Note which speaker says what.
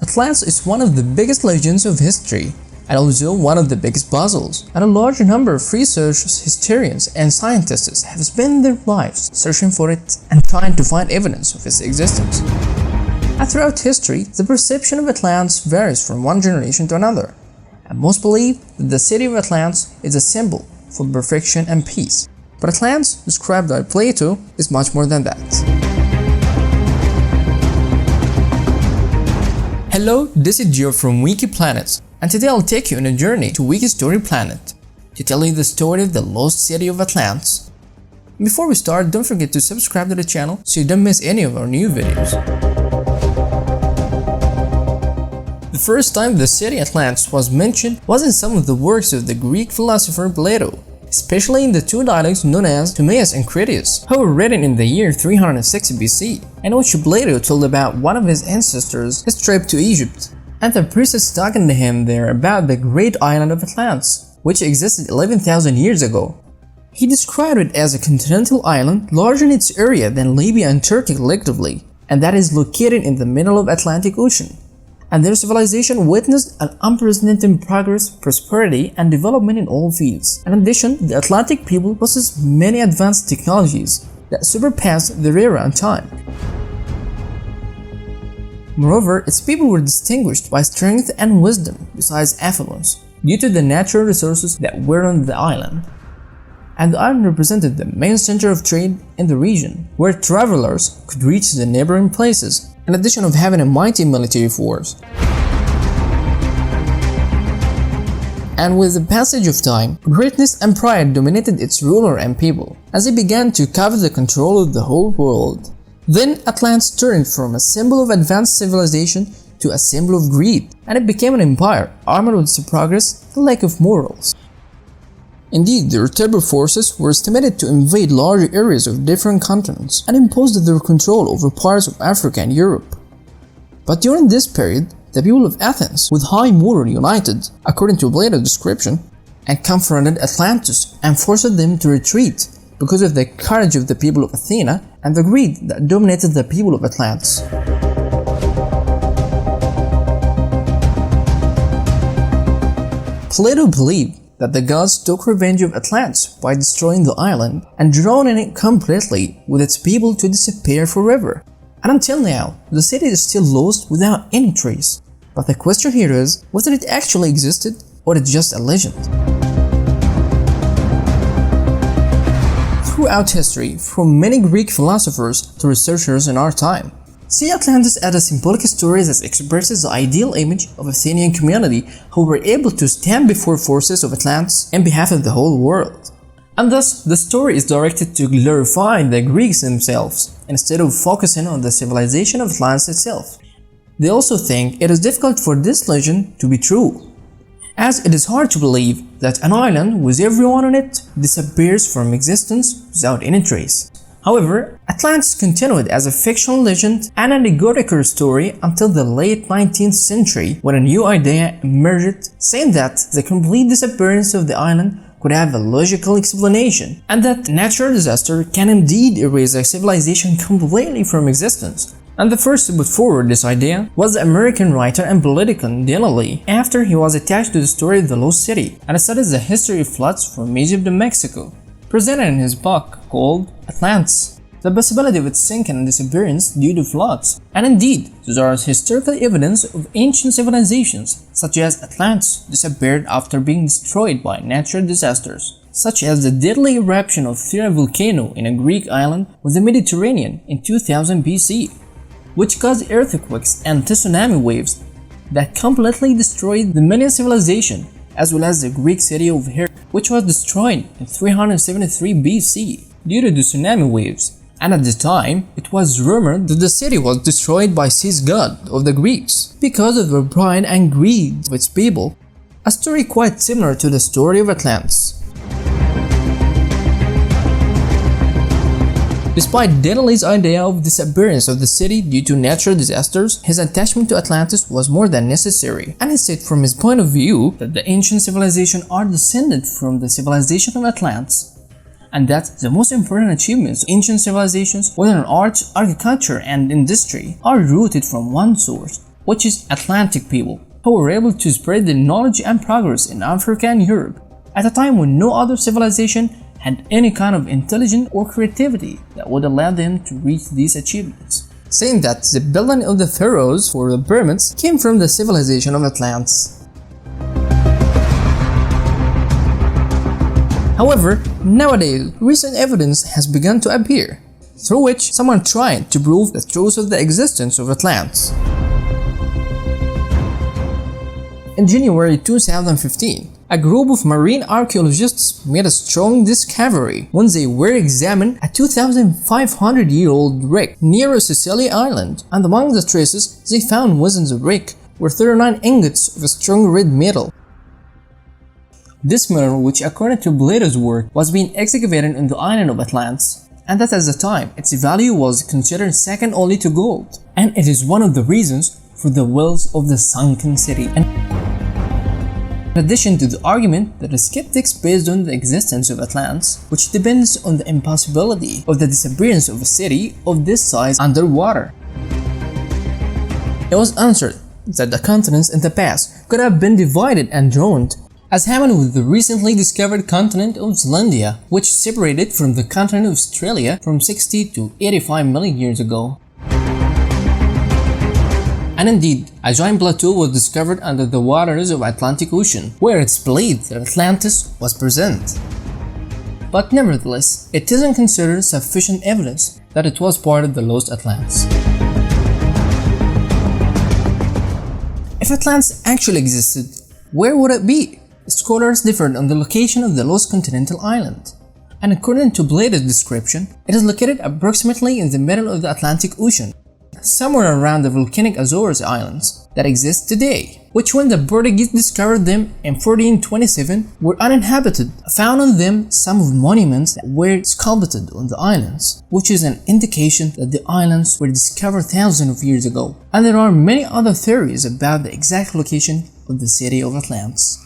Speaker 1: Atlantis is one of the biggest legends of history, and also one of the biggest puzzles, and a large number of researchers, historians, and scientists have spent their lives searching for it and trying to find evidence of its existence. And throughout history, the perception of Atlantis varies from one generation to another, and most believe that the city of Atlantis is a symbol for perfection and peace. But Atlantis, described by Plato, is much more than that. Hello, this is Gio from Wiki Planets, and today I'll take you on a journey to Wiki Story Planet to tell you the story of the lost city of Atlantis. Before we start, don't forget to subscribe to the channel so you don't miss any of our new videos. The first time the city Atlantis was mentioned was in some of the works of the Greek philosopher Plato, especially in the two dialogues known as Timaeus and Critias, who were written in the year 306 BC, in which Plato told about one of his ancestors, his trip to Egypt, and the priestess talking to him there about the great island of Atlantis, which existed 11,000 years ago. He described it as a continental island larger in its area than Libya and Turkey collectively, and that is located in the middle of the Atlantic Ocean. And their civilization witnessed an unprecedented progress, prosperity, and development in all fields. In addition, the Atlantic people possessed many advanced technologies that surpassed their era and time. Moreover, its people were distinguished by strength and wisdom besides affluence, due to the natural resources that were on the island. And the island represented the main center of trade in the region, where travelers could reach the neighboring places, in addition of having a mighty military force. And with the passage of time, greatness and pride dominated its ruler and people, as he began to cover the control of the whole world. Then Atlantis turned from a symbol of advanced civilization to a symbol of greed, and it became an empire armed with its progress and lack of morals. Indeed, their terrible forces were estimated to invade large areas of different continents and imposed their control over parts of Africa and Europe. But during this period, the people of Athens, with high moral, united, according to Plato's description, and confronted Atlantis and forced them to retreat because of the courage of the people of Athena and the greed that dominated the people of Atlantis. Plato believed that the gods took revenge of Atlantis by destroying the island and drowning it completely, with its people to disappear forever. And until now, the city is still lost without any trace. But the question here is whether it actually existed or it's just a legend. Throughout history, from many Greek philosophers to researchers in our time, see Atlantis as a symbolic story that expresses the ideal image of Athenian community who were able to stand before forces of Atlantis in behalf of the whole world. And thus, the story is directed to glorify the Greeks themselves, instead of focusing on the civilization of Atlantis itself. They also think it is difficult for this legend to be true, as it is hard to believe that an island with everyone on it disappears from existence without any trace. However, Atlantis continued as a fictional legend and an allegorical story until the late 19th century, when a new idea emerged saying that the complete disappearance of the island could have a logical explanation, and that natural disaster can indeed erase a civilization completely from existence. And the first to put forward this idea was the American writer and politician Dean Lee, after he was attached to the story of the lost city and studied the history of floods from Egypt and Mexico, presented in his book called Atlantis, the possibility of its sinking and disappearance due to floods. And indeed, there is historical evidence of ancient civilizations, such as Atlantis disappeared after being destroyed by natural disasters, such as the deadly eruption of Thera volcano in a Greek island of the Mediterranean in 2000 BC, which caused earthquakes and tsunami waves that completely destroyed the Minoan civilization, as well as the Greek city of Hera, which was destroyed in 373 BC due to the tsunami waves. And at the time, it was rumored that the city was destroyed by Zeus, god of the Greeks, because of their pride and greed of its people, a story quite similar to the story of Atlantis. Despite Dean Lee's idea of disappearance of the city due to natural disasters, his attachment to Atlantis was more than necessary, and he said from his point of view that the ancient civilization are descended from the civilization of Atlantis, and that the most important achievements of ancient civilizations, whether in art, agriculture, and industry, are rooted from one source, which is Atlantic people, who were able to spread their knowledge and progress in Africa and Europe at a time when no other civilization had any kind of intelligence or creativity that would allow them to reach these achievements, saying that the building of the pharaohs for the pyramids came from the civilization of Atlantis. However, nowadays, recent evidence has begun to appear, through which someone tried to prove the truth of the existence of Atlantis. In January 2015, a group of marine archaeologists made a strong discovery when they were examining a 2,500-year-old wreck near a Sicily island, and among the traces they found within the wreck were 39 ingots of a strong red metal. This mineral, which according to Plato's work was being excavated in the island of Atlantis, and that at the time its value was considered second only to gold, and it is one of the reasons for the wealth of the sunken city. And in addition to the argument that the skeptics based on the existence of Atlantis, which depends on the impossibility of the disappearance of a city of this size underwater, it was answered that the continents in the past could have been divided and joined, as happened with the recently discovered continent of Zealandia, which separated from the continent of Australia from 60 to 85 million years ago. And indeed, a giant plateau was discovered under the waters of the Atlantic Ocean, where it's believed that Atlantis was present. But nevertheless, it isn't considered sufficient evidence that it was part of the lost Atlantis. If Atlantis actually existed, where would it be? Scholars differed on the location of the lost continental island, and according to Plato's description, it is located approximately in the middle of the Atlantic Ocean, somewhere around the volcanic Azores Islands that exist today, which when the Portuguese discovered them in 1427 were uninhabited. Found on them some of the monuments that were sculpted on the islands, which is an indication that the islands were discovered thousands of years ago, and there are many other theories about the exact location of the city of Atlantis.